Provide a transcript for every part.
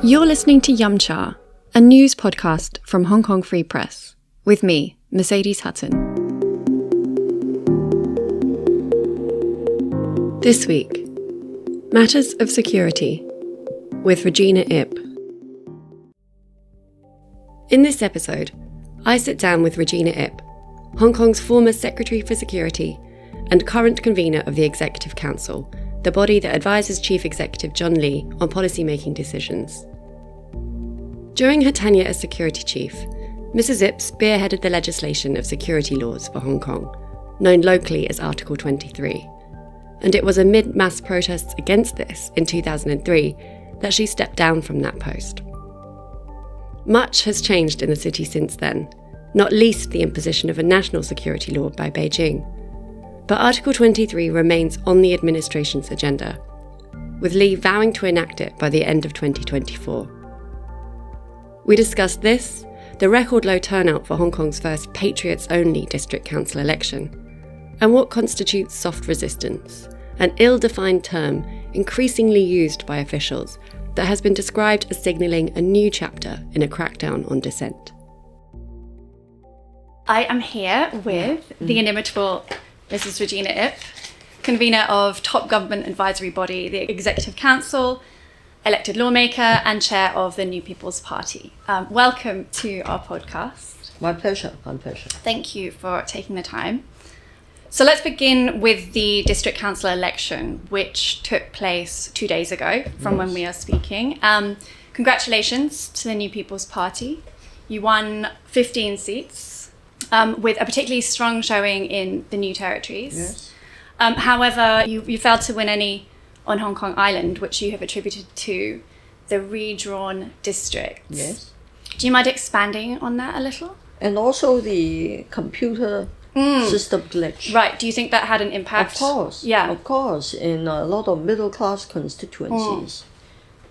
You're listening to Yum Cha, a news podcast from Hong Kong Free Press, with me, Mercedes Hutton. This week, Matters of Security, with Regina Ip. In this episode, I sit down with Regina Ip, Hong Kong's former Secretary for Security and current convener of the Executive Council, the body that advises Chief Executive John Lee on policy-making decisions. During her tenure as Security Chief, Mrs. Ip spearheaded the legislation of security laws for Hong Kong, known locally as Article 23. And it was amid mass protests against this in 2003 that she stepped down from that post. Much has changed in the city since then, not least the imposition of a national security law by Beijing. But Article 23 remains on the administration's agenda, with Lee vowing to enact it by the end of 2024. We discussed this, the record low turnout for Hong Kong's first patriots-only district council election, and what constitutes soft resistance, an ill-defined term increasingly used by officials that has been described as signalling a new chapter in a crackdown on dissent. I am here with the inimitable Mrs. Regina Ip, convener of top government advisory body, the Executive Council, elected lawmaker and chair of the New People's Party. Welcome to our podcast. My pleasure. Thank you for taking the time. So let's begin with the district council election, which took place 2 days ago from when we are speaking. Congratulations to the New People's Party. You won 15 seats. With a particularly strong showing in the new territories. Yes. However, you failed to win any on Hong Kong Island, which you have attributed to the redrawn districts. Yes. Do you mind expanding on that a little? And also the computer system glitch. Right. Do you think that had an impact? Of course. Yeah. Of course. In a lot of middle-class constituencies,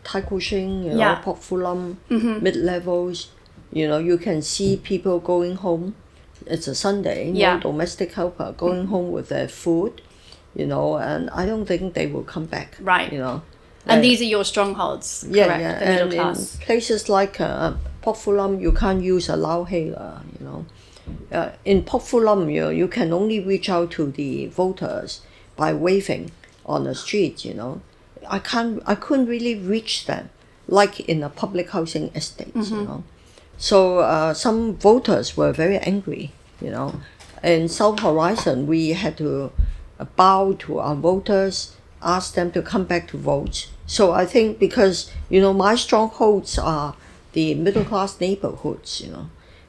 Tai Kung Shing, Pok Fu Lam, mid-levels, you can see people going home. It's a Sunday, no domestic helper going home with their food, and I don't think they will come back. Right. And these are your strongholds, correct? Yeah. The middle and class. In places like Pok Fu Lam, you can't use a Lao Hei, in Pok Fu Lam, you can only reach out to the voters by waving on the street, I couldn't really reach them like in a public housing estate, So some voters were very angry, In South Horizon, we had to bow to our voters, ask them to come back to vote. So I think because, my strongholds are the middle-class neighborhoods,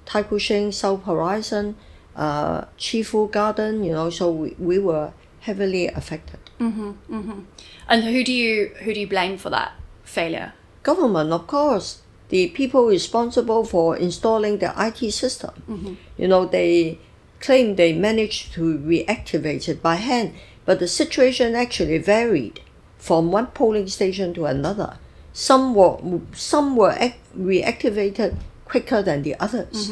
Tai Kung Shing, South Horizon, Chi Fu Garden, so we were heavily affected. And who do you blame for that failure? Government, of course. The people responsible for installing the IT system. They claim they managed to reactivate it by hand, but the situation actually varied from one polling station to another. Some were reactivated quicker than the others.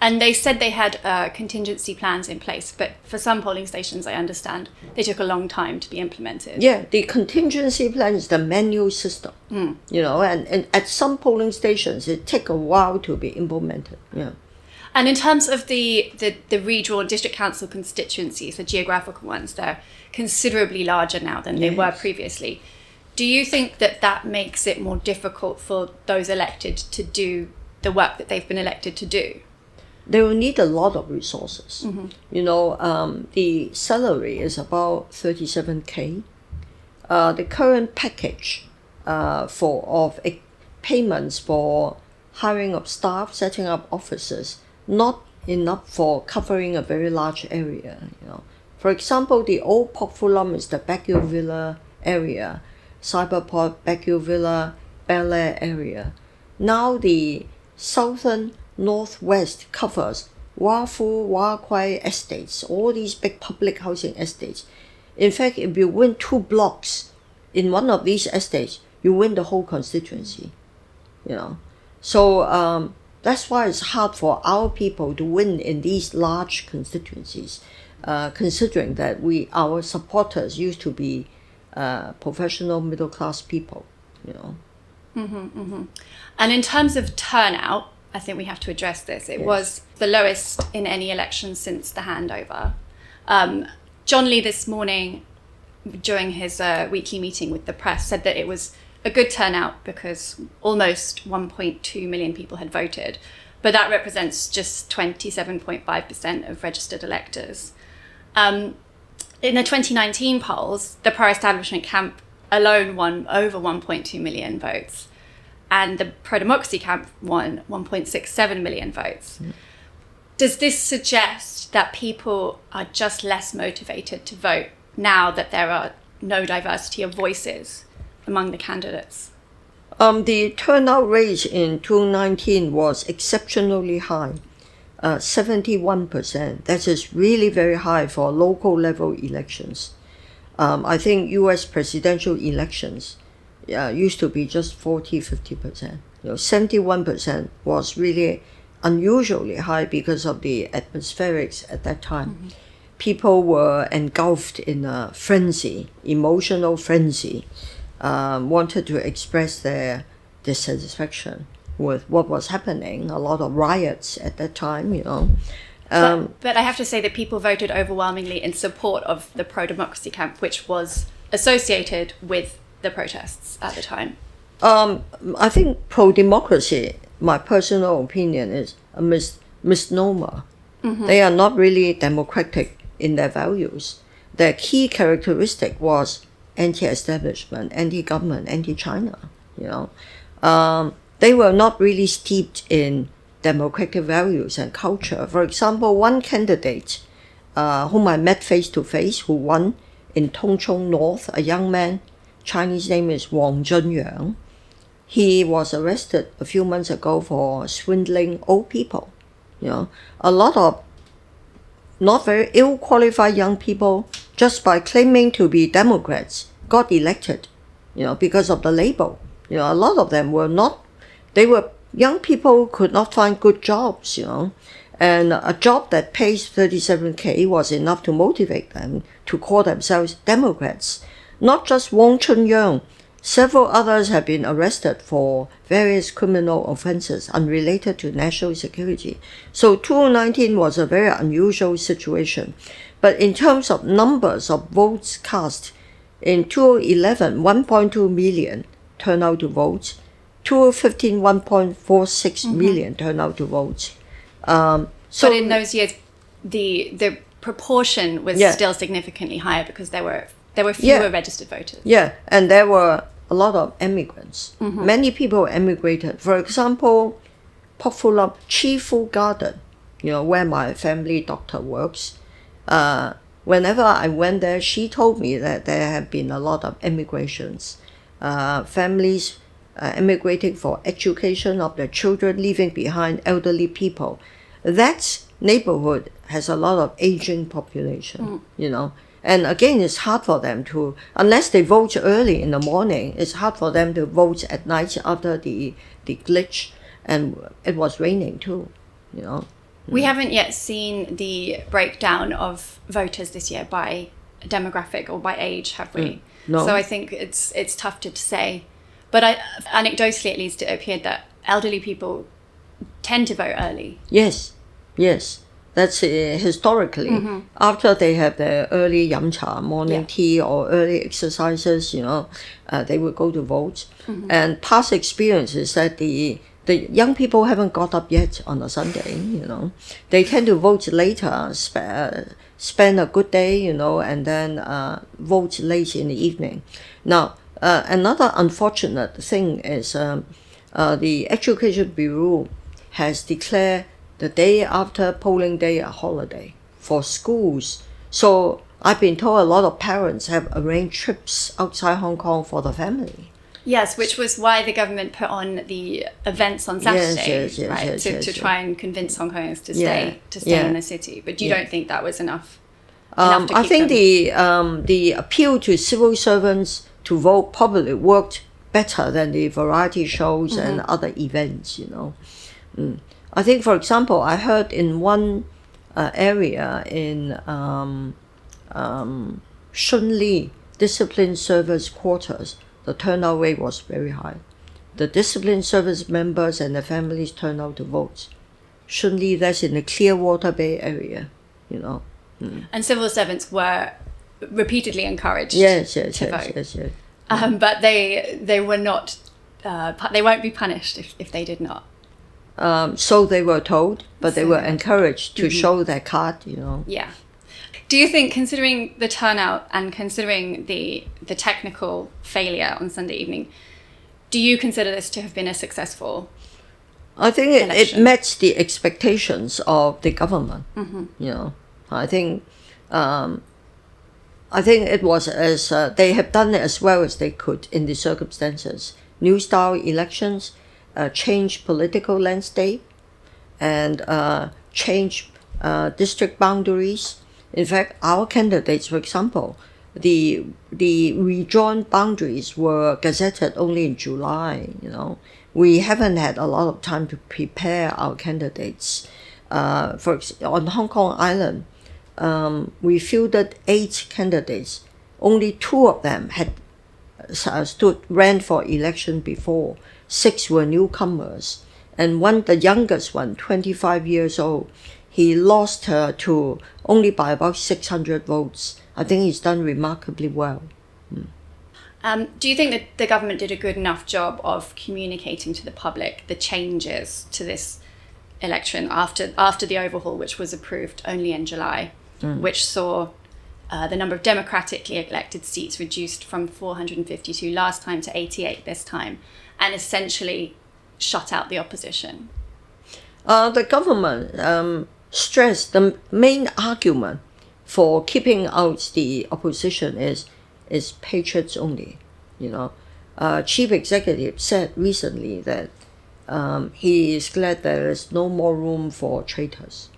And they said they had contingency plans in place, but for some polling stations, I understand, they took a long time to be implemented. Yeah, the contingency plan is the manual system, and at some polling stations, it takes a while to be implemented. Yeah. And in terms of the redrawn district council constituencies, the geographical ones, they're considerably larger now than they were previously. Do you think that makes it more difficult for those elected to do the work that they've been elected to do? They will need a lot of resources. The salary is about 37K. The current package of payments for hiring of staff, setting up offices, not enough for covering a very large area. For example, the old Pok Fu Lam is the Baguio Villa area, Cyberport, Baguio Villa, Bel Air area. Now the southern northwest covers Wah Fu, Wah Kwai estates, all these big public housing estates. In fact, if you win 2 blocks in one of these estates, you win the whole constituency. So that's why it's hard for our people to win in these large constituencies, considering that our supporters used to be professional middle class people. And in terms of turnout, I think we have to address this. It was the lowest in any election since the handover. John Lee this morning, during his weekly meeting with the press, said that it was a good turnout because almost 1.2 million people had voted, but that represents just 27.5% of registered electors. In the 2019 polls, the pro-establishment camp alone won over 1.2 million votes, and the pro-democracy camp won 1.67 million votes. Does this suggest that people are just less motivated to vote now that there are no diversity of voices among the candidates? The turnout rate in 2019 was exceptionally high, 71%. That is really very high for local level elections. I think US presidential elections used to be just 40-50%. 71% was really unusually high because of the atmospherics at that time. People were engulfed in a frenzy, emotional frenzy, wanted to express their dissatisfaction with what was happening. A lot of riots at that time, But I have to say that people voted overwhelmingly in support of the pro-democracy camp, which was associated with the protests at the time. I think pro-democracy, my personal opinion, is a misnomer. They are not really democratic in their values. Their key characteristic was anti-establishment, anti-government, anti-China. They were not really steeped in democratic values and culture. For example, one candidate whom I met face-to-face who won in Tongchong North, a young man, Chinese name is Wang Zhenyang. He was arrested a few months ago for swindling old people. A lot of not very ill-qualified young people, just by claiming to be Democrats, got elected, because of the label. A lot of them were not, young people could not find good jobs, and a job that pays 37K was enough to motivate them to call themselves Democrats. Not just Wang Chunyang, several others have been arrested for various criminal offenses unrelated to national security. So 2019 was a very unusual situation. But in terms of numbers of votes cast, in 2011, 1.2 million turned out to vote. 2015, 1.46 million turned out to vote. But in those years, the proportion was still significantly higher because there were fewer registered voters. Yeah, and there were a lot of immigrants. Many people emigrated. For example, Pokfulam Chifu Garden, where my family doctor works. Whenever I went there, she told me that there have been a lot of immigrations. Families emigrating for education of their children, leaving behind elderly people. That neighborhood has a lot of aging population, And again, it's hard for them to, unless they vote early in the morning, it's hard for them to vote at night after the glitch. And it was raining too, We haven't yet seen the breakdown of voters this year by demographic or by age, have we? No. So I think it's tough to say. But anecdotally, at least, it appeared that elderly people tend to vote early. Yes. That's historically. After they have their early yam cha, morning tea, or early exercises, they would go to vote. And past experience is that the young people haven't got up yet on a Sunday, They tend to vote later, spend a good day, and then vote late in the evening. Now, another unfortunate thing is the Education Bureau has declared the day after polling day a holiday for schools. So I've been told a lot of parents have arranged trips outside Hong Kong for the family. Yes, which was why the government put on the events on Saturday, to try and convince Hong Kongers to stay in the city. But you don't think that was enough? I think the appeal to civil servants to vote probably worked better than the variety shows and other events, I think, for example, I heard in one area in Shunli Discipline Service Quarters, the turnout rate was very high. the disciplined service members and their families turn out to vote. Surely that's in the Clearwater Bay area, you know. And civil servants were repeatedly encouraged to vote. Yes. But they were not, they won't be punished if they did not. So they were told, but they were encouraged to show their card, you know. Yeah. Do you think, considering the turnout and considering the technical failure on Sunday evening, do you consider this to have been a successful I think it election? met the expectations of the government, you know. I think it was as they have done it as well as they could in the circumstances. New style elections, change political landscape, and change district boundaries. In fact, our candidates, for example, the redrawn boundaries were gazetted only in July. You know, we haven't had a lot of time to prepare our candidates. On Hong Kong Island, we fielded 8 candidates. Only 2 of them had ran for election before. 6 were newcomers, and the youngest one, 25 years old, he lost her to only by about 600 votes. I think he's done remarkably well. Do you think that the government did a good enough job of communicating to the public the changes to this election after the overhaul, which was approved only in July, which saw the number of democratically elected seats reduced from 452 last time to 88 this time, and essentially shut out the opposition? The government stressed the main argument for keeping out the opposition is patriots only. You know, Chief Executive said recently that he is glad there is no more room for traitors.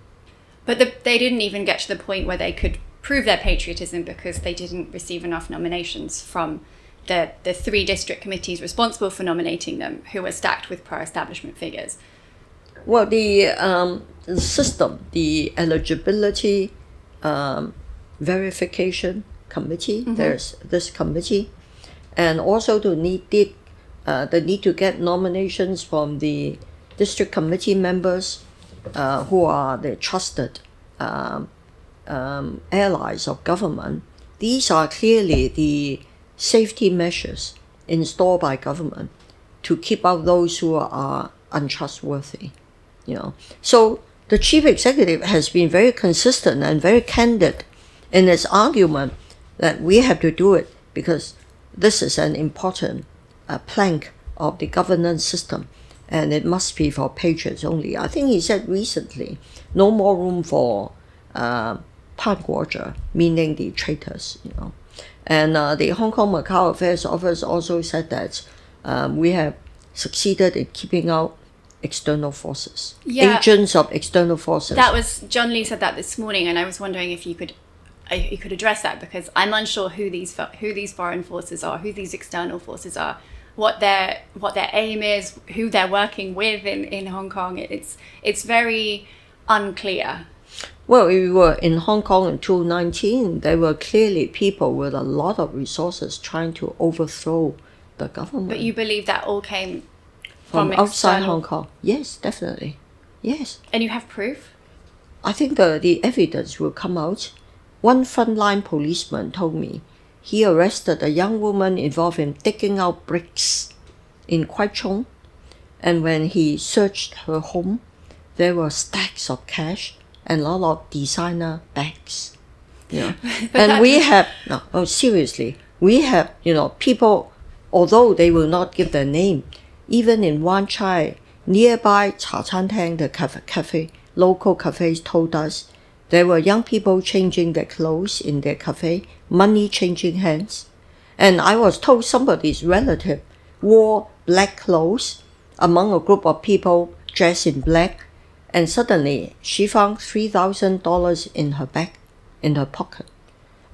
But they didn't even get to the point where they could prove their patriotism because they didn't receive enough nominations from the 3 district committees responsible for nominating them, who were stacked with pro-establishment figures. Well, the system, the eligibility verification committee, there's this committee, and also the need to get nominations from the district committee members who are the trusted allies of government. These are clearly the safety measures installed by government to keep out those who are untrustworthy. You know, so the chief executive has been very consistent and very candid in his argument that we have to do it because this is an important plank of the governance system, and it must be for patriots only. I think he said recently, no more room for meaning the traitors. You know, and the Hong Kong Macau Affairs Office also said that we have succeeded in keeping out external forces, agents of external forces. That was John Lee said that this morning, and I was wondering if you could address that, because I'm unsure who these foreign forces are, who these external forces are, what their aim is, who they're working with in Hong Kong. It's very unclear. Well, if we were in Hong Kong in 2019, there were clearly people with a lot of resources trying to overthrow the government. But you believe that all came from outside Hong Kong? Yes, definitely. Yes. And you have proof? I think the evidence will come out. One frontline policeman told me he arrested a young woman involved in digging out bricks in Kwai Chung, and when he searched her home, there were stacks of cash and a lot of designer bags. You know, and we have seriously, we have people, although they will not give their name. Even in Wan Chai, nearby Cha Chan Tang, the cafe, local cafes told us there were young people changing their clothes in their cafe, money changing hands. And I was told somebody's relative wore black clothes among a group of people dressed in black, and suddenly she found $3,000 in her bag, in her pocket.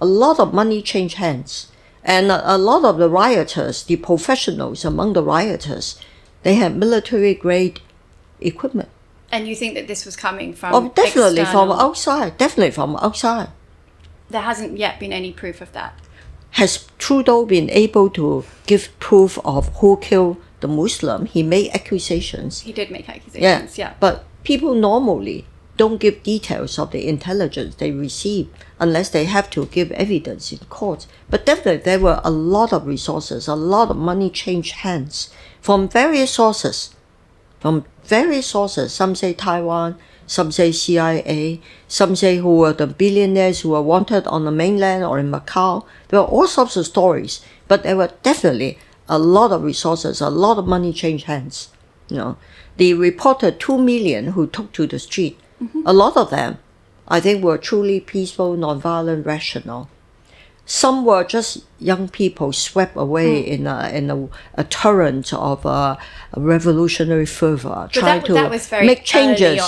A lot of money changed hands. And a lot of the rioters, the professionals among the rioters, they had military-grade equipment. And you think that this was coming from definitely external? From outside. Definitely from outside. There hasn't yet been any proof of that. Has Trudeau been able to give proof of who killed the Muslim, he made accusations. He did make accusations, yeah. But people normally don't give details of the intelligence they receive unless they have to give evidence in court. But definitely there were a lot of resources, a lot of money changed hands from various sources. Some say Taiwan, some say CIA, some say who were the billionaires who were wanted on the mainland or in Macau. There were all sorts of stories, but there were definitely a lot of resources, a lot of money changed hands. They reported 2 million who took to the street. A lot of them, I think, were truly peaceful, nonviolent, rational. Some were just young people swept away in a torrent of revolutionary fervor, trying to make changes,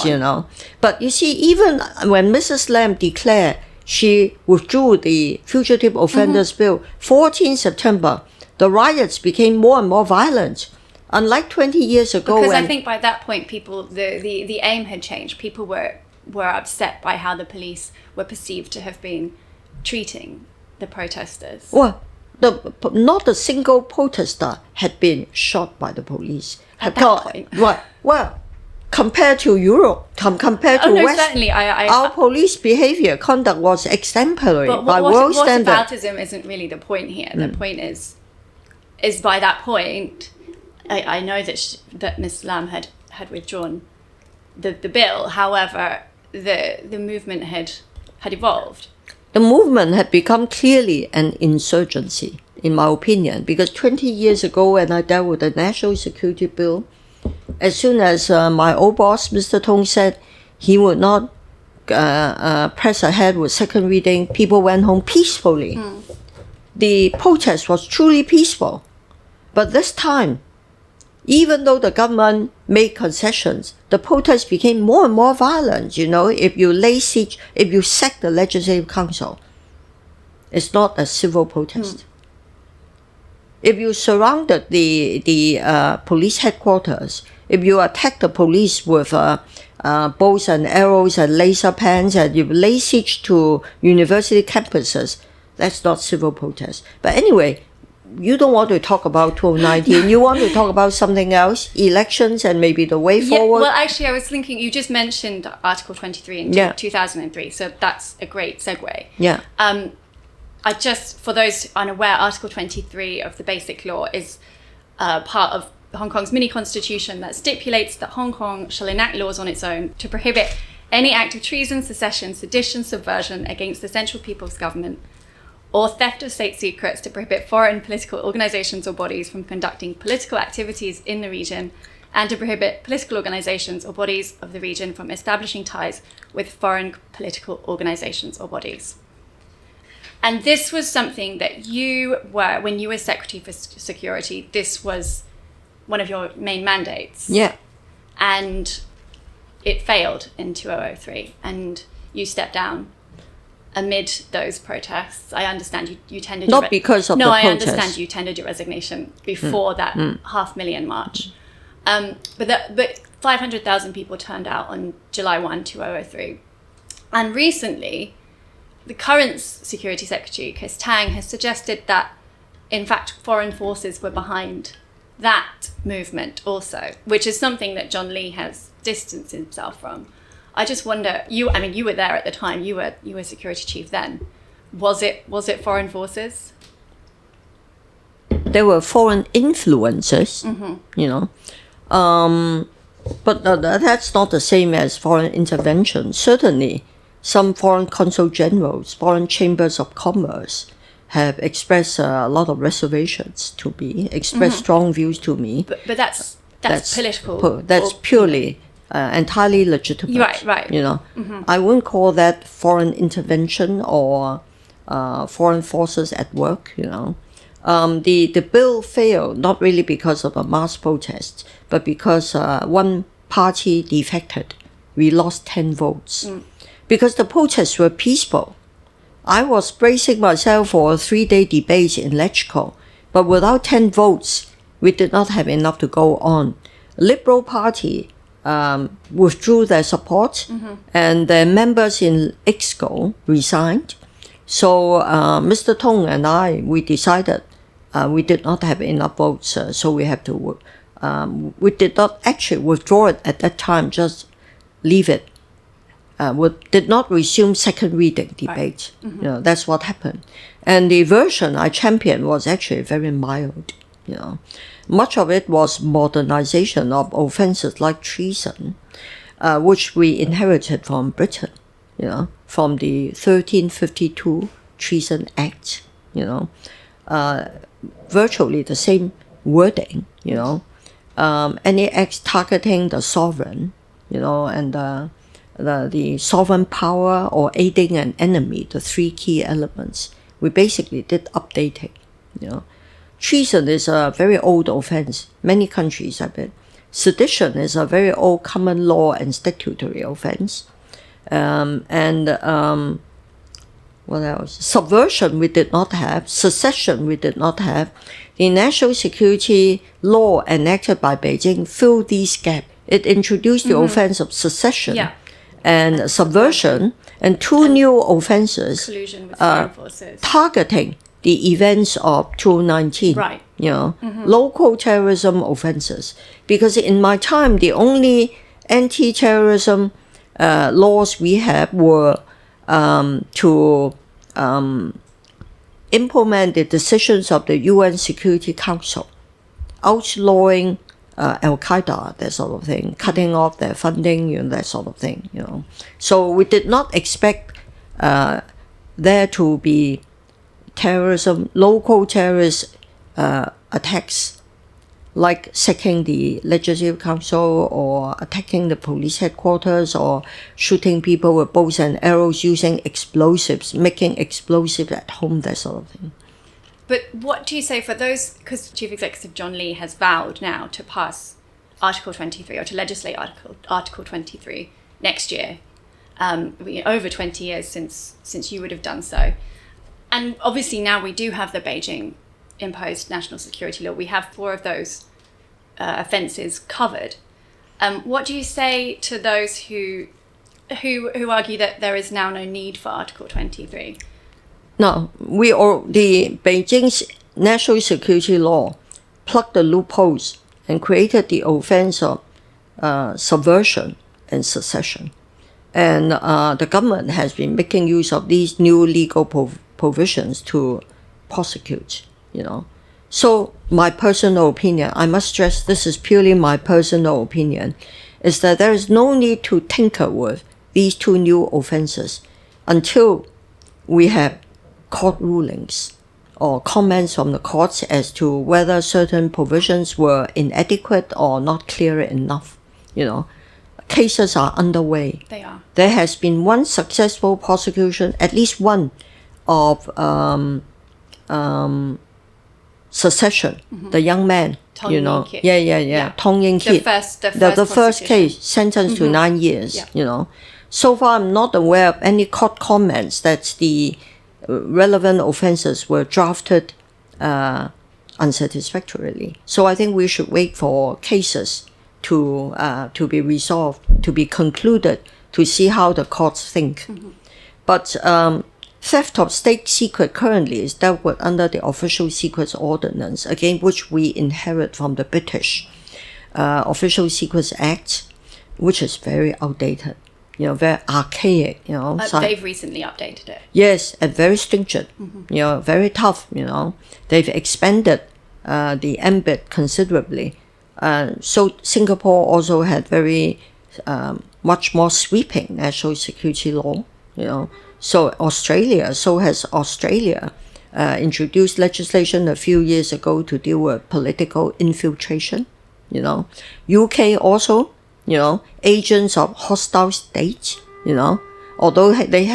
But you see, even when Mrs. Lam declared she withdrew the Fugitive Offenders Bill, 14 September, the riots became more and more violent. Unlike 20 years ago, because I think by that point, people the aim had changed. People were upset by how the police were perceived to have been treating the protesters. Well, not a single protester had been shot by the police. At that point. Well, compared to Europe, compared to West, certainly, our police behavior, conduct was exemplary by world standards. Whataboutism isn't really the point here. The point is by that point, I know that Ms. Lam had withdrawn the bill. However, the movement had evolved. The movement had become clearly an insurgency, in my opinion, because 20 years ago when I dealt with the National Security Bill, as soon as my old boss, Mr. Tong, said he would not press ahead with second reading, people went home peacefully. The protest was truly peaceful. But this time, even though the government made concessions, the protests became more and more violent. If you lay siege, if you sack the Legislative Council, it's not a civil protest. If you surrounded the police headquarters, if you attack the police with bows and arrows and laser pens, and you lay siege to university campuses, that's not civil protest. But anyway, you don't want to talk about 2019. You want to talk about something else, elections and maybe the way forward. Well, actually, I was thinking, you just mentioned Article 23 in 2003, so that's a great segue. Yeah. For those unaware, Article 23 of the Basic Law is part of Hong Kong's mini-constitution that stipulates that Hong Kong shall enact laws on its own to prohibit any act of treason, secession, sedition, subversion against the Central People's Government, or theft of state secrets, to prohibit foreign political organizations or bodies from conducting political activities in the region, and to prohibit political organizations or bodies of the region from establishing ties with foreign political organizations or bodies. And this was something that when you were Secretary for Security, this was one of your main mandates. Yeah. And it failed in 2003, and you stepped down amid those protests. I understand you tendered not because of the protest. No, I understand you tendered your resignation before that 500,000 march. But 500,000 people turned out on July 1, 2003. And recently, the current Security Secretary, Chris Tang, has suggested that, in fact, foreign forces were behind that movement also, which is something that John Lee has distanced himself from. I just wonder, you were there at the time, you were security chief then. Was it foreign forces? There were foreign influences, but that's not the same as foreign intervention. Certainly, some foreign consul generals, foreign chambers of commerce have expressed a lot of reservations to me, expressed strong views to me. But that's political. That's purely entirely legitimate. Right. I wouldn't call that foreign intervention or foreign forces at work. The bill failed not really because of a mass protest, but because one party defected. We lost 10 votes. Because the protests were peaceful. I was bracing myself for a 3-day debate in Legico, but without 10 votes, we did not have enough to go on. Liberal Party withdrew their support, and their members in IXCO resigned. So Mr. Tong and we decided we did not have enough votes, so we have to we did not actually withdraw it at that time, just leave it. We did not resume second reading debate. Right. You know, that's what happened. And the version I championed was actually very mild. You know, much of it was modernization of offences like treason, which we inherited from Britain. You know, from the 1352 Treason Act. You know, virtually the same wording. You know, any acts targeting the sovereign. You know, and the sovereign power or aiding an enemy, the three key elements. We basically did updating. You know, treason is a very old offense. Many countries have it. Sedition is a very old common law and statutory offense. What else? Subversion we did not have. Secession we did not have. The national security law enacted by Beijing filled these gaps. It introduced the offense of secession and subversion, and two new offenses, Collusion with foreign forces. targeting the events of 2019. Right. You know, local terrorism offenses. Because in my time, the only anti-terrorism laws we had were to implement the decisions of the UN Security Council, outlawing Al-Qaeda, that sort of thing, cutting off their funding, you know, that sort of thing, you know. So we did not expect there to be terrorism, local terrorist attacks, like sacking the Legislative Council or attacking the police headquarters or shooting people with bows and arrows, using explosives, making explosives at home, that sort of thing. But what do you say for those, because Chief Executive John Lee has vowed now to pass Article 23 or to legislate Article 23 next year, over 20 years since you would have done so. And obviously now we do have the Beijing imposed national security law. We have 4 of those offences covered. What do you say to those who argue that there is now no need for Article 23? No, the Beijing's national security law plugged the loopholes and created the offense of subversion and secession. And the government has been making use of these new legal provisions to prosecute, you know. So my personal opinion, I must stress this is purely my personal opinion, is that there is no need to tinker with these 2 new offenses until we have court rulings or comments from the courts as to whether certain provisions were inadequate or not clear enough. You know, cases are underway. They are. There has been one successful prosecution, at least one, of secession. The young man, Tong you know, Yin Kit. yeah, Tong Yin Kit. The first case sentenced to 9 years. Yeah. You know, so far I'm not aware of any court comments that the relevant offences were drafted unsatisfactorily. So I think we should wait for cases to be resolved, to be concluded, to see how the courts think. But theft of state secret currently is dealt with under the Official Secrets Ordinance, again, which we inherit from the British Official Secrets Act, which is very outdated. You know, very archaic, you know. They've recently updated it. Yes, and very stringent, you know, very tough, you know. They've expanded the ambit considerably. So Singapore also had very much more sweeping national security law, you know. So has Australia introduced legislation a few years ago to deal with political infiltration, you know. UK also, you know, agents of hostile states, you know, although they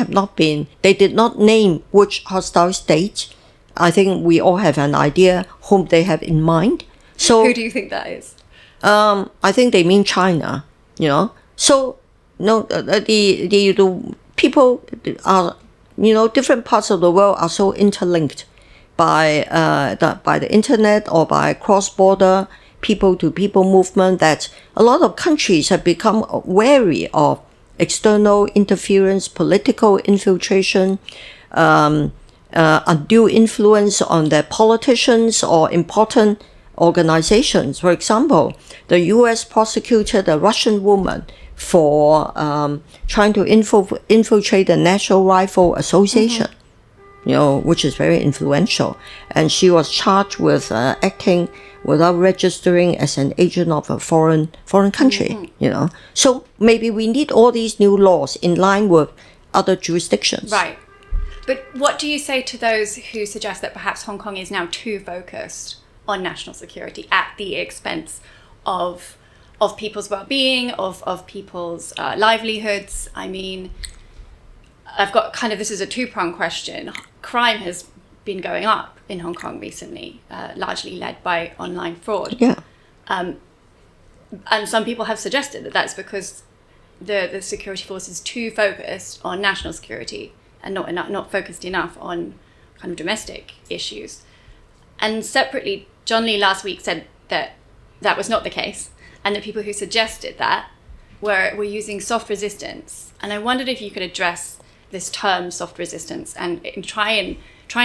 did not name which hostile state. I think we all have an idea whom they have in mind. So who do you think that is? I think they mean China, you know. So, no, the people are, you know, different parts of the world are so interlinked by the internet or by cross-border people-to-people movement that a lot of countries have become wary of external interference, political infiltration, undue influence on their politicians or important organizations. For example, the U.S. prosecuted a Russian woman for trying to infiltrate the National Rifle Association, which is very influential. And she was charged with acting without registering as an agent of a foreign country, So maybe we need all these new laws in line with other jurisdictions. Right. But what do you say to those who suggest that perhaps Hong Kong is now too focused on national security at the expense of people's well-being, of people's livelihoods? I mean, I've got this is a two-pronged question. Crime has been going up in Hong Kong recently, largely led by online fraud. Yeah. And some people have suggested that that's because the security force is too focused on national security and not focused enough on kind of domestic issues. And separately, John Lee last week said that was not the case, and the people who suggested that were using soft resistance. And I wondered if you could address this term, soft resistance, and try and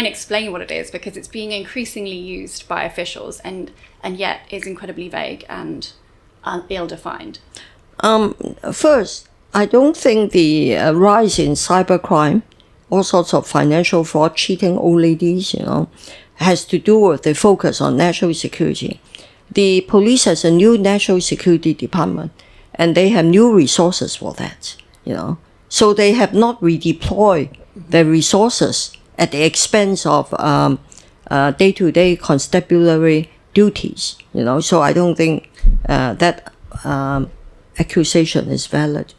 explain what it is, because it's being increasingly used by officials and yet is incredibly vague and ill-defined. First, I don't think the rise in cybercrime, all sorts of financial fraud, cheating old ladies, has to do with the focus on national security. The police has a new national security department, and they have new resources for that, So they have not redeployed their resources at the expense of day-to-day constabulary duties, So I don't think that accusation is valid.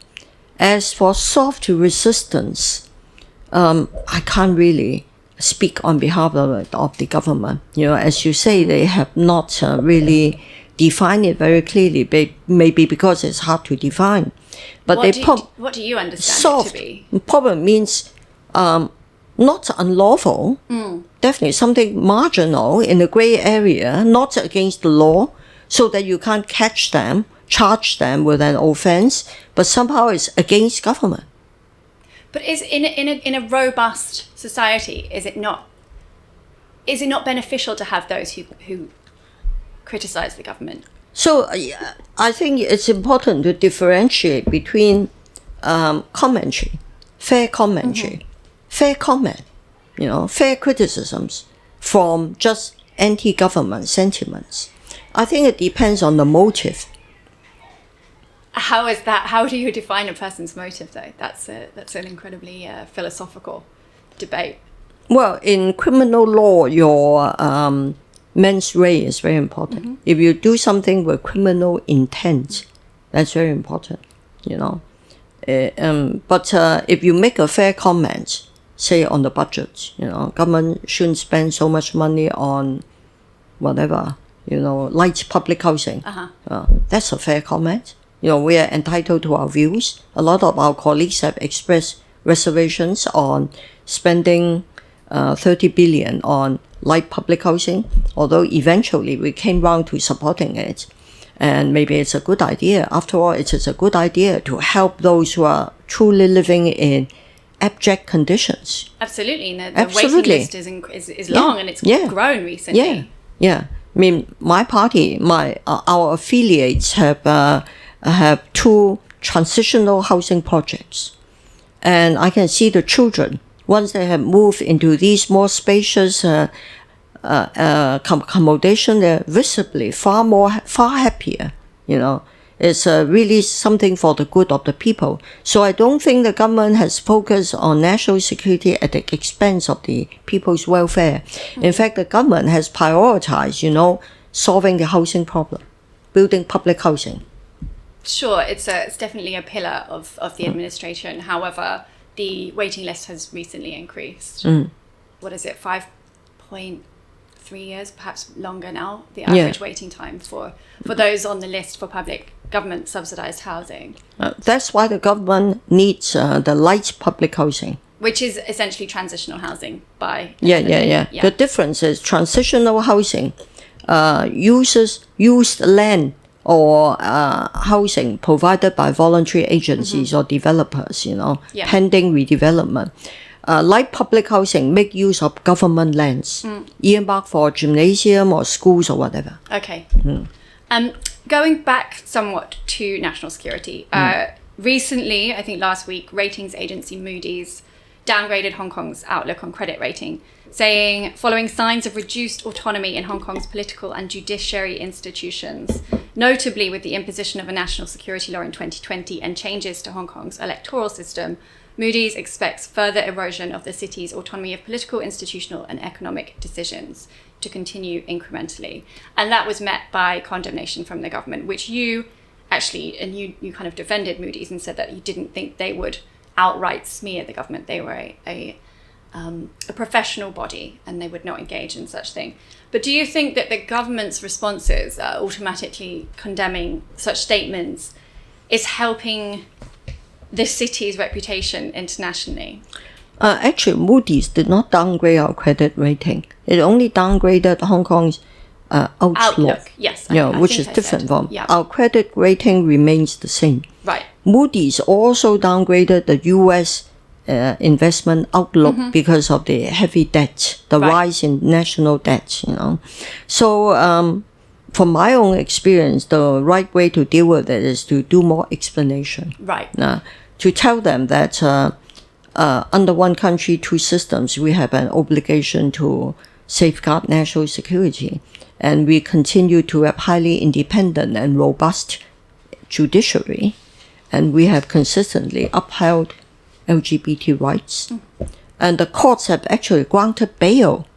As for soft resistance, I can't really speak on behalf of the government. As you say, they have not really defined it very clearly, maybe because it's hard to define. But what do you understand it to be? Probably means not unlawful, definitely something marginal in the gray area, not against the law, so that you can't catch them, charge them with an offense, but somehow it's against government. But is in a robust society, is it not beneficial to have those who criticize the government? So I think it's important to differentiate between commentary, fair commentary, fair comment, fair criticisms from just anti-government sentiments. I think it depends on the motive. How is that? How do you define a person's motive, though? That's an incredibly philosophical debate. Well, in criminal law, your mens rea is very important. If you do something with criminal intent, that's very important, But if you make a fair comment, say on the budget, government shouldn't spend so much money on whatever, light public housing. That's a fair comment. We are entitled to our views. A lot of our colleagues have expressed reservations on spending 30 billion on light public housing, although eventually we came round to supporting it. And maybe it's a good idea. After all, it is a good idea to help those who are truly living in abject conditions. Absolutely. And the waiting list is long, and it's grown recently. Yeah. I mean, my party, our affiliates have 2 transitional housing projects. And I can see the children, once they have moved into these more spacious accommodation, they're visibly far happier, It's really something for the good of the people. So I don't think the government has focused on national security at the expense of the people's welfare. In fact, the government has prioritized, solving the housing problem, building public housing. Sure, it's definitely a pillar of the administration. However, the waiting list has recently increased. What is it, 5.3 years, perhaps longer now, the average waiting time for those on the list for public government subsidized housing. That's why the government needs the light public housing. Which is essentially transitional housing by... Yeah. The difference is transitional housing used land or housing provided by voluntary agencies or developers, pending redevelopment. like public housing, make use of government lands, earmarked for gymnasium or schools or whatever. Okay. Going back somewhat to national security, recently, I think last week, ratings agency Moody's downgraded Hong Kong's outlook on credit rating, saying, following signs of reduced autonomy in Hong Kong's political and judiciary institutions, notably with the imposition of a national security law in 2020 and changes to Hong Kong's electoral system, Moody's expects further erosion of the city's autonomy of political, institutional and economic decisions to continue incrementally. And that was met by condemnation from the government, which you actually, and you kind of defended Moody's and said that you didn't think they would outright smear the government. They were a professional body and they would not engage in such thing. But do you think that the government's responses, automatically condemning such statements, is helping the city's reputation internationally? Actually, Moody's did not downgrade our credit rating. It only downgraded Hong Kong's outlook. Yes, which is different from our credit rating remains the same. Right. Moody's also downgraded the U.S. Investment outlook because of the heavy debt, the rise in national debt. So from my own experience, the right way to deal with it is to do more explanation. Right. To tell them that under one country, two systems, we have an obligation to safeguard national security, and we continue to have highly independent and robust judiciary, and we have consistently upheld LGBT rights. And the courts have actually granted bail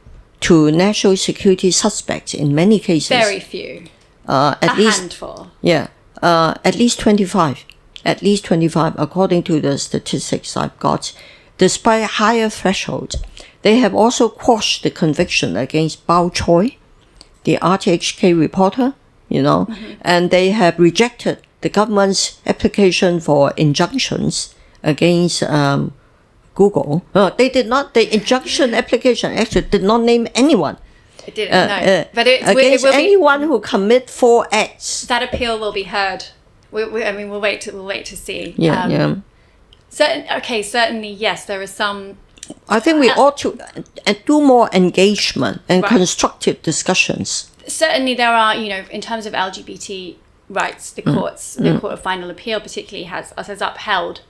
to national security suspects in many cases. Very few. At least handful. Yeah. At least 25. At least 25, according to the statistics I've got. Despite higher thresholds, they have also quashed the conviction against Bao Choi, the RTHK reporter, and they have rejected the government's application for injunctions against Google. They did not. The injunction application actually did not name anyone. It didn't. No, but against anyone who commit 4 acts. That appeal will be heard. We'll wait to see. Yeah. Certainly, yes. There is some. I think we ought to do more engagement and constructive discussions. Certainly, there are. In terms of LGBT rights, the courts, the Court of Final Appeal, particularly has upheld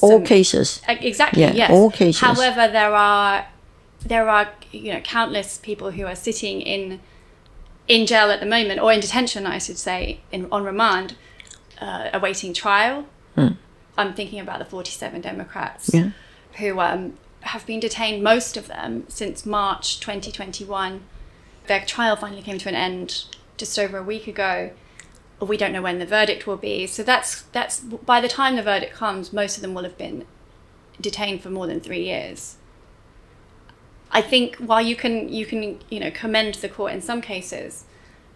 all cases. Exactly. Yeah, yes. all cases. However, there are countless people who are sitting in jail at the moment, or in detention, I should say, on remand, awaiting trial. I'm thinking about the 47 Democrats who have been detained, most of them, since March 2021. Their trial finally came to an end just over a week ago. We don't know when the verdict will be. So that's by the time the verdict comes, most of them will have been detained for more than 3 years. I think while you can commend the court in some cases,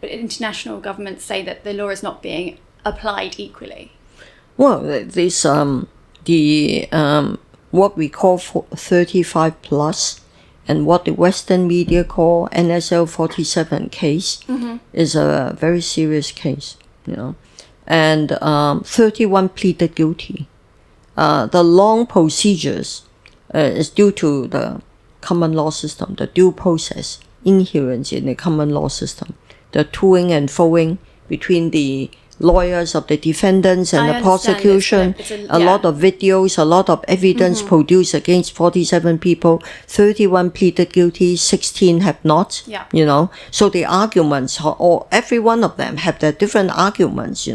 but international governments say that the law is not being applied equally. Well, this what we call 35 plus, and what the Western media call NSL 47 case is a very serious case, and 31 pleaded guilty. The long procedures is due to the common law system, the due process inherent in the common law system, the toing and froing between the lawyers of the defendants and the prosecution, a lot of videos, a lot of evidence produced against 47 people, 31 pleaded guilty, 16 have not, so the arguments, or every one of them have their different arguments,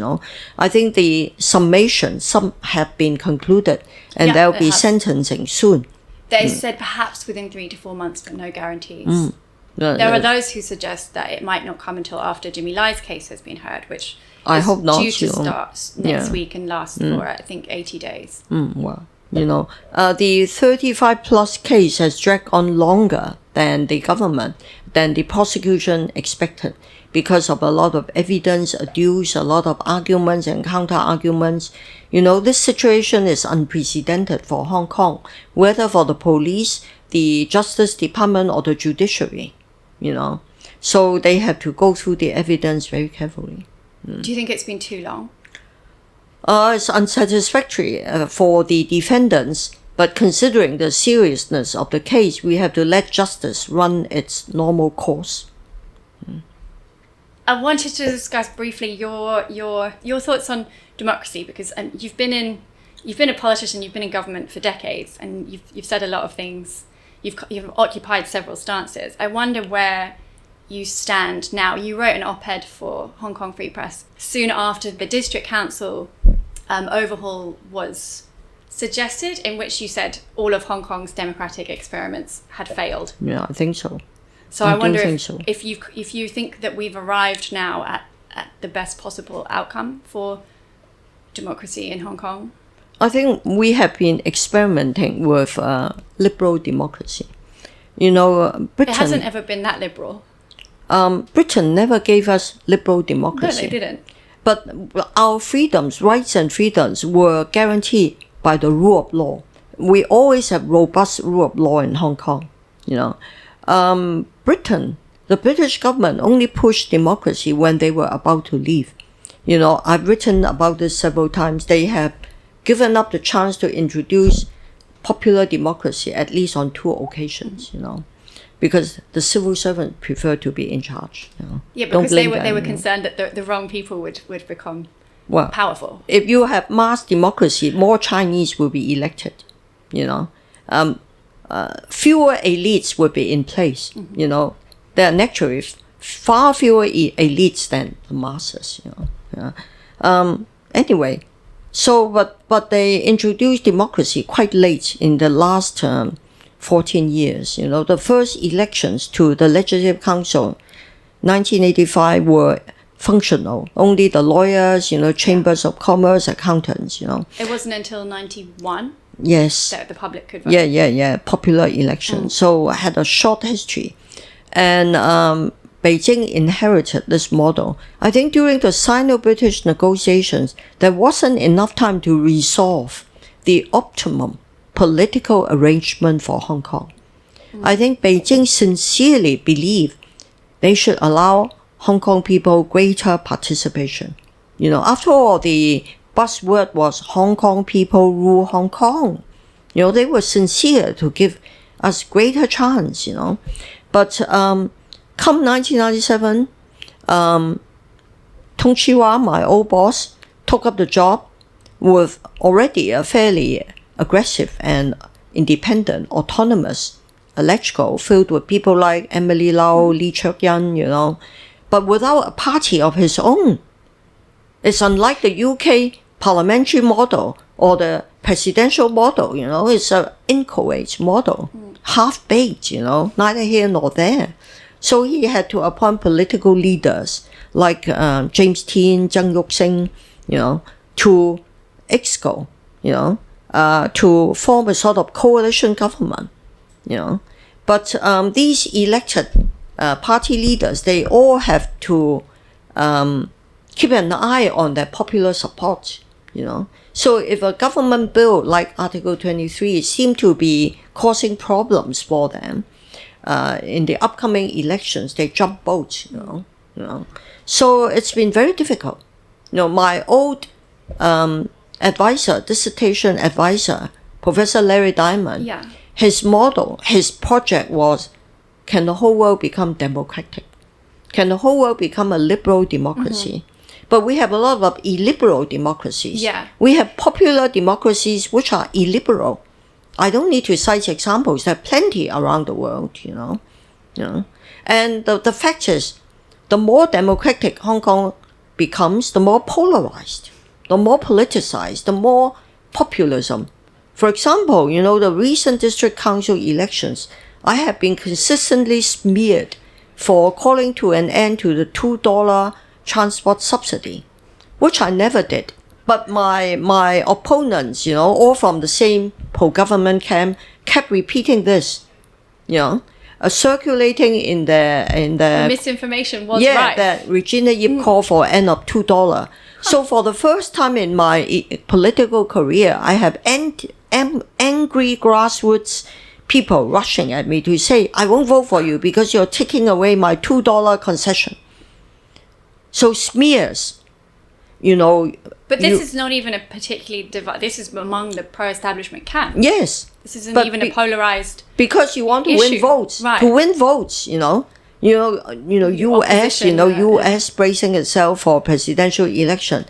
I think the summation, some have been concluded, and there will be sentencing soon. They said perhaps within 3 to 4 months, but no guarantees. There are those who suggest that it might not come until after Jimmy Lai's case has been heard, which I hope not, due to start next week and last for, I think, 80 days. The 35 plus case has dragged on longer than the prosecution expected, because of a lot of evidence adduced, a lot of arguments and counter-arguments. This situation is unprecedented for Hong Kong, whether for the police, the Justice Department, or the judiciary, So they have to go through the evidence very carefully. Do you think it's been too long? It's unsatisfactory for the defendants But considering the seriousness of the case, we have to let justice run its normal course. I wanted to discuss briefly your thoughts on democracy, because you've been a politician, you've been in government for decades, and you've said a lot of things. You've occupied several stances. I wonder where you stand now. You wrote an op-ed for Hong Kong Free Press soon after the district council overhaul was suggested, in which you said all of Hong Kong's democratic experiments had failed. Yeah, I think so. So I wonder if you think that we've arrived now at the best possible outcome for democracy in Hong Kong. I think we have been experimenting with liberal democracy. You know, Britain... It hasn't ever been that liberal. Britain never gave us liberal democracy. No, they didn't. But our freedoms, rights and freedoms were guaranteed by the rule of law. We always have robust rule of law in Hong Kong, you know. Britain, the British government only pushed democracy when they were about to leave. You know, I've written about this several times. They have given up the chance to introduce popular democracy at least on 2 occasions, you know, because the civil servants prefer to be in charge. You know. Yeah, because they were concerned that the wrong people would become powerful. If you have mass democracy, more Chinese will be elected, you know. Fewer elites will be in place, you know. There are naturally far fewer elites than the masses, you know. Yeah. Anyway, so but they introduced democracy quite late in the last 14 years. You know, the first elections to the Legislative Council, 1985, were functional. Only the lawyers, you know, chambers of commerce, accountants, you know. It wasn't until 91. Yes. That the public could vote. Yeah. Popular election. So I had a short history. And Beijing inherited this model. I think during the Sino-British negotiations, there wasn't enough time to resolve the optimum political arrangement for Hong Kong. I think Beijing sincerely believed they should allow Hong Kong people greater participation. You know, after all, the buzzword was Hong Kong people rule Hong Kong. You know, they were sincere to give us greater chance, you know. But come 1997, Tung Chee Hwa, my old boss, took up the job with already a fairly aggressive and independent, autonomous electoral filled with people like Emily Lau, Lee Cheuk Yan, you know, but without a party of his own. It's unlike the UK parliamentary model or the presidential model, you know. It's an inchoate model, half-baked, you know, neither here nor there. So he had to appoint political leaders like James Tien, Zheng Yuxing, you know, to exco, you know, to form a sort of coalition government, you know. But these elected party leaders, they all have to keep an eye on their popular support, you know. So if a government bill like Article 23 seemed to be causing problems for them, in the upcoming elections, they jump boats, you know. So it's been very difficult. You know, my old dissertation advisor, Professor Larry Diamond, his model, his project was, can the whole world become democratic? Can the whole world become a liberal democracy? But we have a lot of illiberal democracies. Yeah. We have popular democracies which are illiberal. I don't need to cite examples. There are plenty around the world, you know. And the fact is, the more democratic Hong Kong becomes, the more polarized, the more politicized, the more populism. For example, you know, the recent district council elections, I have been consistently smeared for calling to an end to the $2 transport subsidy, which I never did. But my opponents, you know, all from the same pro-government camp, kept repeating this, you know, circulating in the misinformation was right. That Regina Ip called for end of $2. So for the first time in my political career, I have angry grassroots people rushing at me to say, I won't vote for you because you're taking away my $2 concession. So smears. But this is not even a particularly this is among the pro-establishment camp. Yes. This isn't even a polarized because you want to win issue. votes. Right. To win votes, US, US bracing itself for presidential election.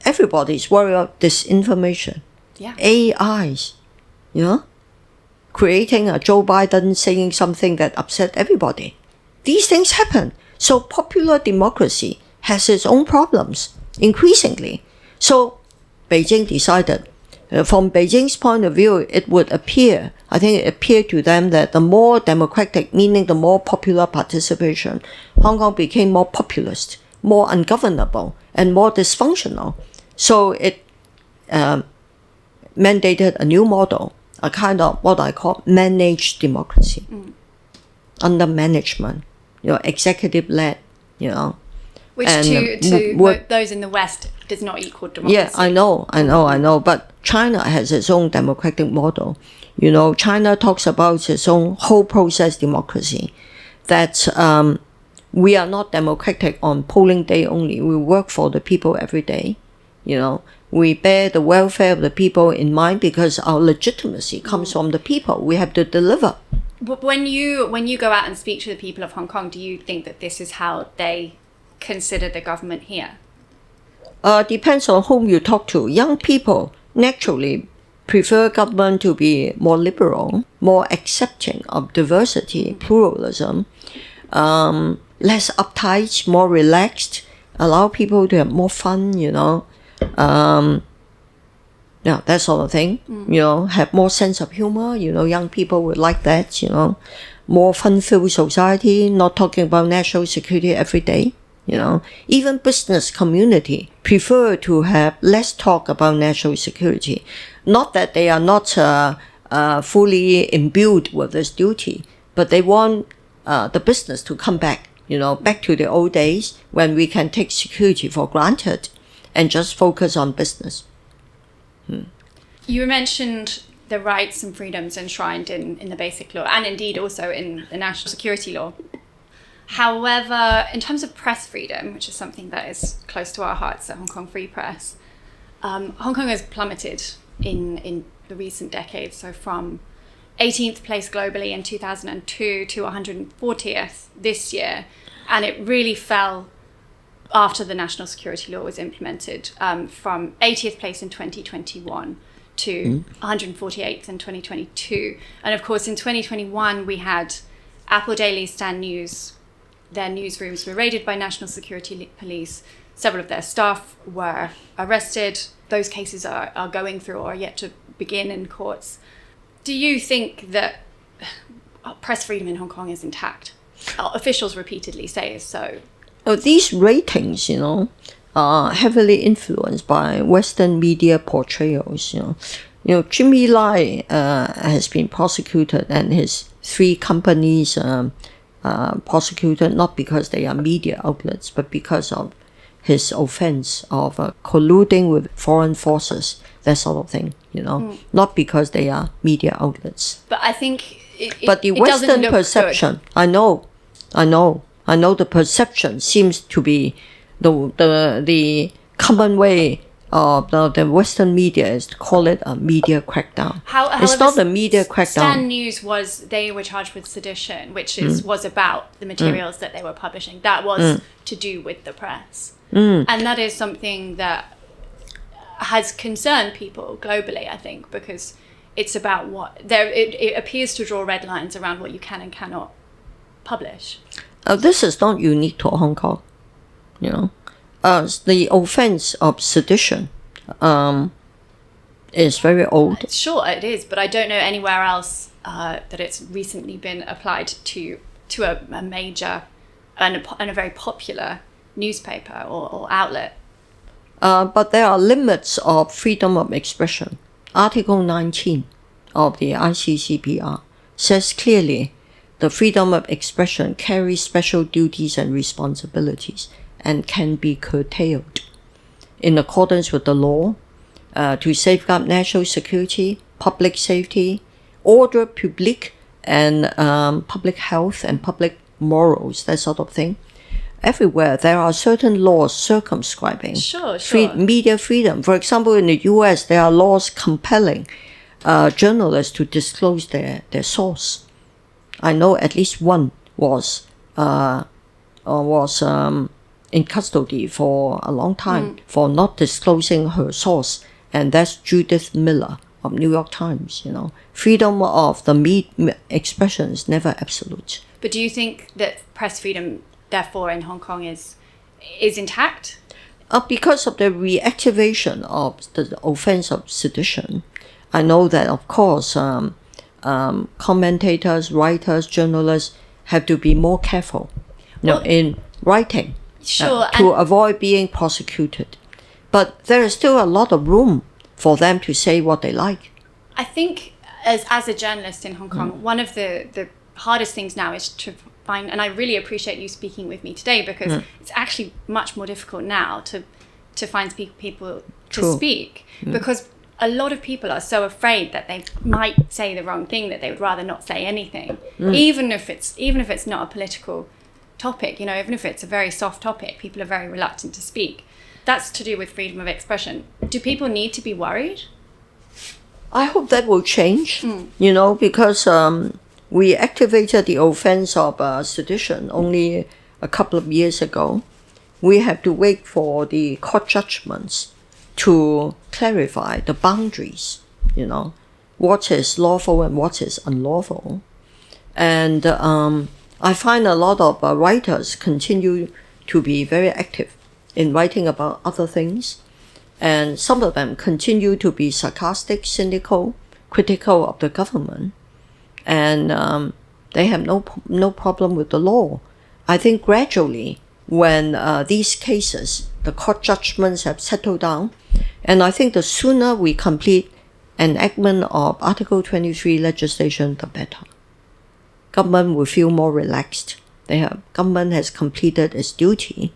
Everybody's worried about disinformation. Yeah. AIs, creating a Joe Biden saying something that upset everybody. These things happen. So popular democracy has its own problems, increasingly. So Beijing decided, from Beijing's point of view, it appeared to them that the more democratic, meaning the more popular participation, Hong Kong became more populist, more ungovernable, and more dysfunctional. So it mandated a new model, a kind of what I call managed democracy, under management, executive-led, Which to those in the West does not equal democracy. Yeah, I know. But China has its own democratic model. China talks about its own whole process democracy, that we are not democratic on polling day only. We work for the people every day. We bear the welfare of the people in mind because our legitimacy comes from the people. We have to deliver. But when you go out and speak to the people of Hong Kong, do you think that this is how they consider the government here? Depends on whom you talk to. Young people naturally prefer government to be more liberal, more accepting of diversity, pluralism, less uptight, more relaxed, allow people to have more fun, that sort of thing. Have more sense of humor. Young people would like that. More fun-filled society. Not talking about national security every day. Even business community prefer to have less talk about national security. Not that they are not fully imbued with this duty, but they want the business to come back. Back to the old days when we can take security for granted and just focus on business. You mentioned the rights and freedoms enshrined in the Basic Law and indeed also in the National Security Law. However, in terms of press freedom, which is something that is close to our hearts at Hong Kong Free Press, Hong Kong has plummeted in the recent decades. So from 18th place globally in 2002 to 140th this year. And it really fell after the National Security Law was implemented, from 80th place in 2021 to 148th in 2022. And of course, in 2021, we had Apple Daily, Stand News. Their newsrooms were raided by National Security Police. Several of their staff were arrested. Those cases are going through or are yet to begin in courts. Do you think that press freedom in Hong Kong is intact? Officials repeatedly say so. These ratings, are heavily influenced by Western media portrayals. Jimmy Lai has been prosecuted, and his 3 companies prosecuted not because they are media outlets, but because of his offense of colluding with foreign forces, that sort of thing. Not because they are media outlets. But I think but the Western perception, good. I know the perception seems to be the common way of the Western media is to call it a media crackdown. It's not a media crackdown. Stand News they were charged with sedition, which was about the materials that they were publishing. That was to do with the press. And that is something that has concerned people globally, I think, because it's about it appears to draw red lines around what you can and cannot publish. This is not unique to Hong Kong. The offense of sedition is very old. Sure, it is, but I don't know anywhere else that it's recently been applied to a major and a very popular newspaper or outlet. But there are limits of freedom of expression. Article 19 of the ICCPR says clearly the freedom of expression carries special duties and responsibilities and can be curtailed in accordance with the law to safeguard national security, public safety, order public, and public health and public morals, that sort of thing. everywhere there are certain laws circumscribing media freedom. For example, in the US, there are laws compelling journalists to disclose their source. I know at least one was in custody for a long time for not disclosing her source, and that's Judith Miller of New York Times. Freedom of the expression is never absolute. But do you think that press freedom, therefore, in Hong Kong is intact? Because of the reactivation of the offense of sedition, I know that, of course, commentators, writers, journalists have to be more careful in writing to avoid being prosecuted. But there is still a lot of room for them to say what they like. I think as a journalist in Hong Kong, one of the hardest things now is to find, and I really appreciate you speaking with me today, because it's actually much more difficult now to find people to speak, because a lot of people are so afraid that they might say the wrong thing that they would rather not say anything, even if it's not a political topic, even if it's a very soft topic, people are very reluctant to speak. That's to do with freedom of expression. Do people need to be worried? I hope that will change, because we activated the offense of sedition only a couple of years ago. We have to wait for the court judgments to clarify the boundaries, what is lawful and what is unlawful. And I find a lot of writers continue to be very active in writing about other things. And some of them continue to be sarcastic, cynical, critical of the government. And they have no problem with the law. I think gradually, when these cases, the court judgments have settled down, and I think the sooner we complete enactment of Article 23 legislation, the better. Government will feel more relaxed. Government has completed its duty.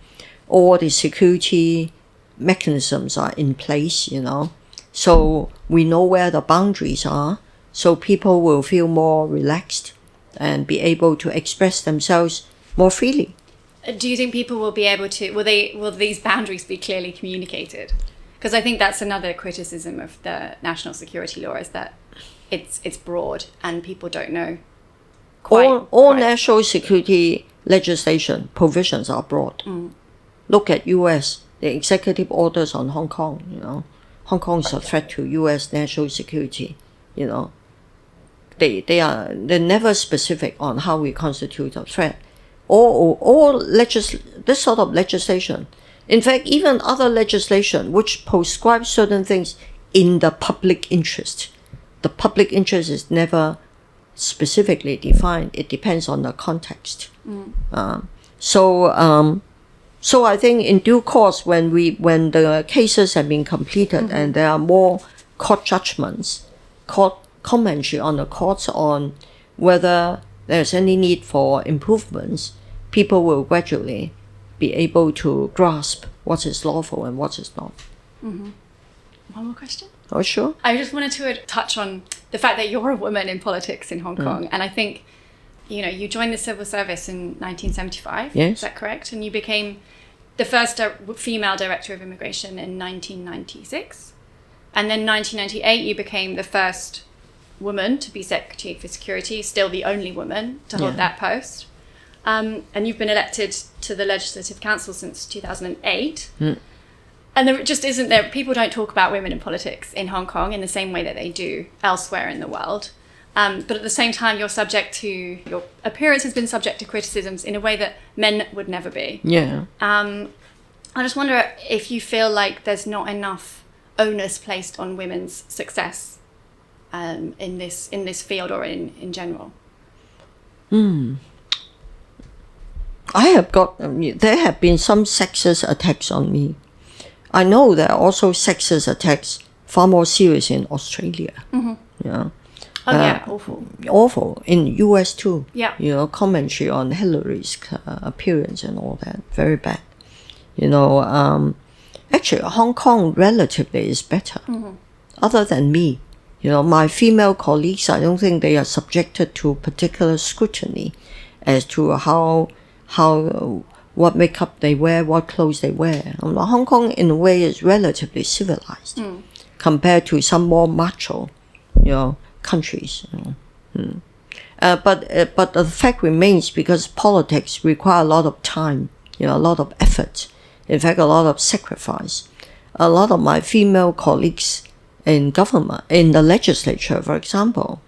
All the security mechanisms are in place, so we know where the boundaries are, so people will feel more relaxed and be able to express themselves more freely. Do you think people will be able to, will these boundaries be clearly communicated? Because I think that's another criticism of the national security law, is that it's broad and people don't know all national security legislation provisions are broad. Look at US, the executive orders on Hong Kong, Hong Kong is a threat to US national security, They're never specific on how we constitute a threat. This sort of legislation, in fact, even other legislation which prescribes certain things in the public interest. The public interest is never specifically defined. It depends on the context. So I think in due course, when the cases have been completed and there are more court judgments, court commentary on the courts on whether there's any need for improvements, people will gradually be able to grasp what is lawful and what is not. One more question? Oh, sure. I just wanted to touch on the fact that you're a woman in politics in Hong Kong, and I think, you joined the civil service in 1975. Yes. Is that correct? And you became the first female director of immigration in 1996. And then 1998, you became the first woman to be Secretary for Security, still the only woman to hold that post. And you've been elected to the Legislative Council since 2008. And there just isn't there. People don't talk about women in politics in Hong Kong in the same way that they do elsewhere in the world. But at the same time, your appearance has been subject to criticisms in a way that men would never be. Yeah. I just wonder if you feel like there's not enough onus placed on women's success in this field or in general. There have been some sexist attacks on me. I know there are also sexist attacks far more serious in Australia. Awful. Awful. In US too. Yeah. Commentary on Hillary's appearance and all that. Very bad. Actually, Hong Kong relatively is better. Other than me. My female colleagues, I don't think they are subjected to particular scrutiny as to what makeup they wear, what clothes they wear. Hong Kong, in a way, is relatively civilized compared to some more macho, countries. But the fact remains, because politics require a lot of time, a lot of effort, in fact, a lot of sacrifice. A lot of my female colleagues in government, in the legislature, for example,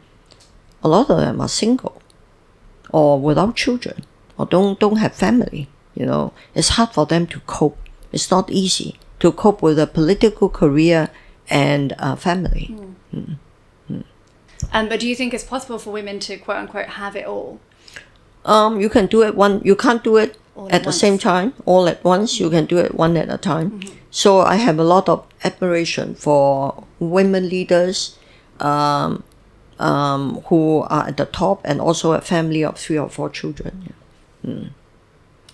a lot of them are single or without children or don't have family. It's hard for them to cope. It's not easy to cope with a political career and family. But do you think it's possible for women to quote unquote have it all? You can do it you can't do it at the same time, all at once. You can do it one at a time. So I have a lot of admiration for women leaders who are at the top, and also a family of 3 or 4 children.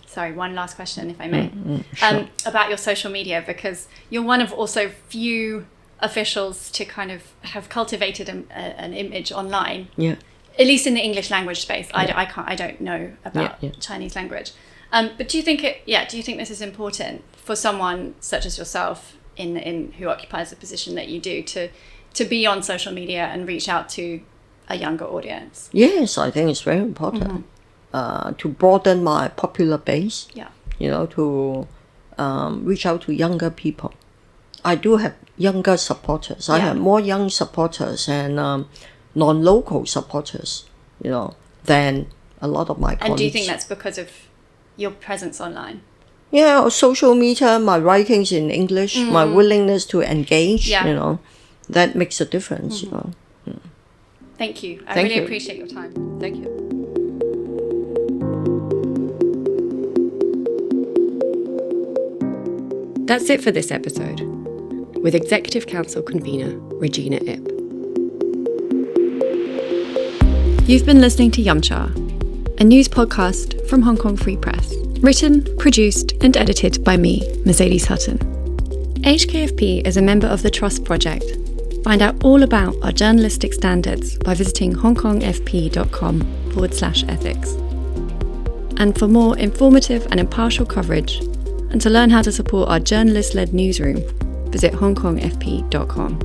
Sorry, one last question, if I may. Sure. About your social media, because you're one of also few officials to kind of have cultivated an image online. Yeah. At least in the English language space. I don't know about Chinese language. But do you think this is important for someone such as yourself in who occupies the position that you do to be on social media and reach out to a younger audience? Yes, I think it's very important to broaden my popular base. Yeah. To reach out to younger people. I do have younger supporters. I have more young supporters and non-local supporters, than a lot of my colleagues. And do you think that's because of your presence online? Yeah, social media, my writings in English, my willingness to engage, that makes a difference. Thank you. I Thank really you. appreciate your time. Thank you. That's it for this episode, with Executive Council convener Regina Ip. You've been listening to Yumcha, a news podcast from Hong Kong Free Press, written, produced and edited by me, Mercedes Hutton. HKFP is a member of the Trust Project. Find out all about our journalistic standards by visiting hongkongfp.com/ethics. And for more informative and impartial coverage, and to learn how to support our journalist-led newsroom, visit hongkongfp.com.